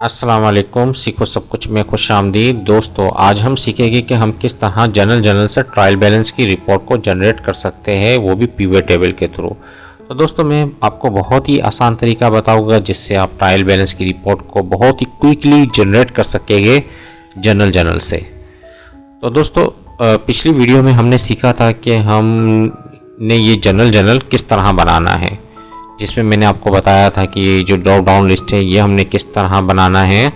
अस्सलाम वालेकुम। सीखो सब कुछ में खुश आमदीद। दोस्तों, आज हम सीखेंगे कि हम किस तरह जनरल से ट्रायल बैलेंस की रिपोर्ट को जनरेट कर सकते हैं, वो भी पिवट टेबल के थ्रू। तो दोस्तों, मैं आपको बहुत ही आसान तरीका बताऊंगा जिससे आप ट्रायल बैलेंस की रिपोर्ट को बहुत ही क्विकली जनरेट कर सकेंगे जनरल से। तो दोस्तों, पिछली वीडियो में हमने सीखा था कि हमने ये जनरल किस तरह बनाना है, जिसमें मैंने आपको बताया था कि ये जो ड्रॉप डाउन लिस्ट है ये हमने किस तरह बनाना है,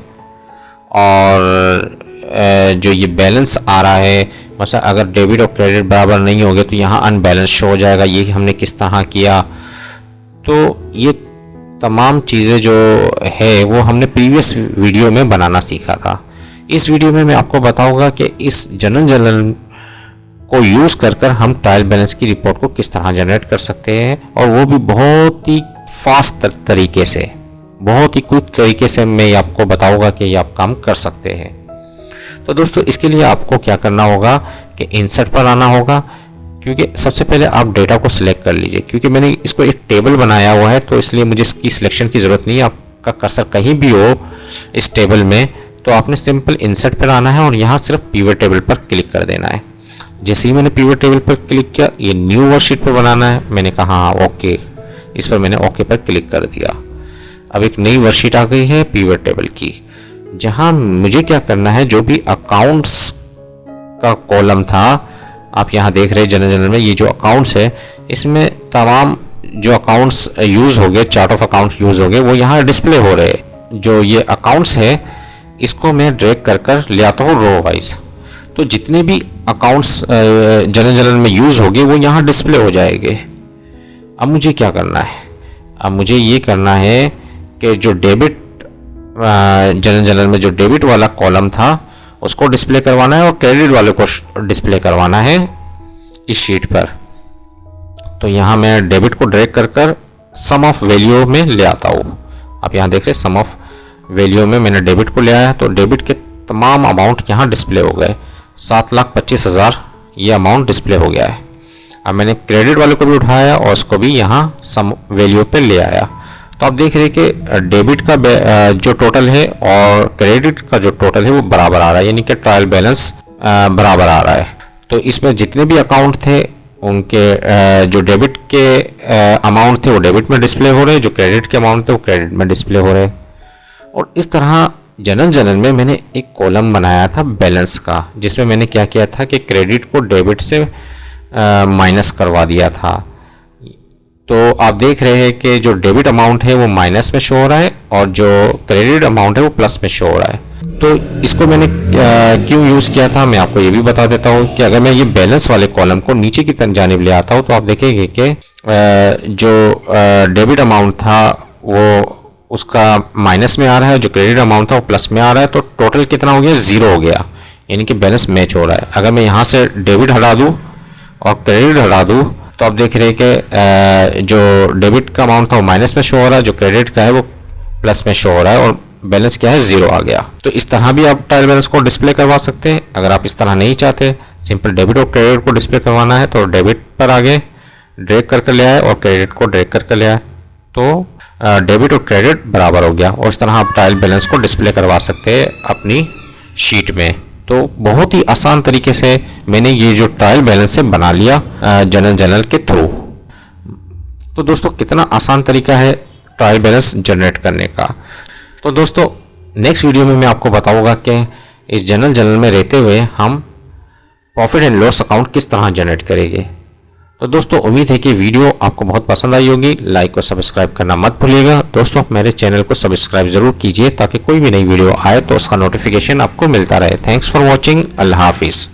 और जो ये बैलेंस आ रहा है, मतलब अगर डेबिट और क्रेडिट बराबर नहीं होंगे तो यहाँ अनबैलेंस शो हो जाएगा, ये हमने किस तरह किया। तो ये तमाम चीज़ें जो है वो हमने प्रीवियस वीडियो में बनाना सीखा था। इस वीडियो में मैं आपको बताऊंगा कि इस जनरल को यूज़ कर हम ट्रायल बैलेंस की रिपोर्ट को किस तरह जनरेट कर सकते हैं, और वो भी बहुत ही फास्ट तरीके से, बहुत ही क्विक तरीके से मैं आपको बताऊंगा कि ये आप काम कर सकते हैं। तो दोस्तों, इसके लिए आपको क्या करना होगा कि इंसर्ट पर आना होगा, क्योंकि सबसे पहले आप डेटा को सिलेक्ट कर लीजिए। क्योंकि मैंने इसको एक टेबल बनाया हुआ है तो इसलिए मुझे इसकी सिलेक्शन की ज़रूरत नहीं है। आपका कर्सर कहीं भी हो इस टेबल में तो आपने सिंपल इंसर्ट पर आना है और यहाँ सिर्फ पिवट टेबल पर क्लिक कर देना है। जैसे ही मैंने पिवट टेबल पर क्लिक किया, ये न्यू वर्कशीट पर बनाना है, मैंने कहा हाँ ओके, इस पर मैंने ओके पर क्लिक कर दिया। अब एक नई वर्कशीट आ गई है पिवट टेबल की, जहां मुझे क्या करना है, जो भी अकाउंट्स का कॉलम था, आप यहां देख रहे हैं जनरल में ये जो अकाउंट्स है, इसमें तमाम जो अकाउंट्स यूज़ हो गए, चार्ट ऑफ अकाउंट्स यूज़ हो गए, वो यहाँ डिस्प्ले हो रहे। जो ये अकाउंट्स है इसको मैं ड्रैग कर ले आता हूँ रो वाइज, तो जितने भी अकाउंट्स जनरल में यूज़ होंगे वो यहाँ डिस्प्ले हो जाएंगे। अब मुझे क्या करना है, अब मुझे ये करना है कि जो डेबिट जनरल में जो डेबिट वाला कॉलम था उसको डिस्प्ले करवाना है और क्रेडिट वाले को डिस्प्ले करवाना है इस शीट पर। तो यहाँ मैं डेबिट को ड्रैग कर सम ऑफ वैल्यू में ले आता हूँ। आप यहाँ देख रहे हैं सम ऑफ वैल्यू में मैंने डेबिट को ले आया, तो डेबिट के तमाम अमाउंट यहाँ डिस्प्ले हो गए। 7,25,000 ये अमाउंट डिस्प्ले हो गया है। अब मैंने क्रेडिट वाले को भी उठाया और उसको भी यहाँ सम वैल्यू पे ले आया। तो आप देख रहे हैं कि डेबिट का जो टोटल है और क्रेडिट का जो टोटल है वो बराबर आ रहा है, यानी कि ट्रायल बैलेंस बराबर आ रहा है। तो इसमें जितने भी अकाउंट थे उनके जो डेबिट के अमाउंट थे वो डेबिट में डिस्प्ले हो रहे, जो क्रेडिट के अमाउंट थे वो क्रेडिट में डिस्प्ले हो रहे। और इस तरह जनरल में मैंने एक कॉलम बनाया था बैलेंस का, जिसमें मैंने क्या किया था कि क्रेडिट को डेबिट से माइनस करवा दिया था। तो आप देख रहे हैं कि जो डेबिट अमाउंट है वो माइनस में शो हो रहा है और जो क्रेडिट अमाउंट है वो प्लस में शो हो रहा है। तो इसको मैंने क्यों यूज़ किया था मैं आपको ये भी बता देता हूँ कि अगर मैं ये बैलेंस वाले कॉलम को नीचे की जानिब ले आता हूँ तो आप देखेंगे कि जो डेबिट अमाउंट था वो उसका माइनस में आ रहा है, जो क्रेडिट अमाउंट था वो प्लस में आ रहा है। तो टोटल कितना हो गया, 0 हो गया, यानी कि बैलेंस मैच हो रहा है। अगर मैं यहाँ से डेबिट हटा दूँ और क्रेडिट हटा दूँ तो आप देख रहे हैं कि जो डेबिट का अमाउंट था वो माइनस में शो हो रहा है, जो क्रेडिट का है वो प्लस में शो हो रहा है, और बैलेंस क्या है, 0 आ गया। तो इस तरह भी आप ट्रायल बैलेंस को डिस्प्ले करवा सकते हैं। अगर आप इस तरह नहीं चाहते, सिंपल डेबिट और क्रेडिट को डिस्प्ले करवाना है, तो डेबिट पर आगे ड्रैग करके ले आए और क्रेडिट को ड्रैग करके ले आए, तो डेबिट और क्रेडिट बराबर हो गया। और इस तरह आप ट्रायल बैलेंस को डिस्प्ले करवा सकते हैं अपनी शीट में। तो बहुत ही आसान तरीके से मैंने ये जो ट्रायल बैलेंस है बना लिया जनरल के थ्रू। तो दोस्तों, कितना आसान तरीका है ट्रायल बैलेंस जनरेट करने का। तो दोस्तों, नेक्स्ट वीडियो में मैं आपको बताऊंगा कि इस जनरल में रहते हुए हम प्रॉफिट एंड लॉस अकाउंट किस तरह जनरेट करेंगे। तो दोस्तों, उम्मीद है कि वीडियो आपको बहुत पसंद आई होगी। लाइक और सब्सक्राइब करना मत भूलिएगा। दोस्तों, मेरे चैनल को सब्सक्राइब जरूर कीजिए ताकि कोई भी नई वीडियो आए तो उसका नोटिफिकेशन आपको मिलता रहे। Thanks for watching. अल्लाह हाफिज़।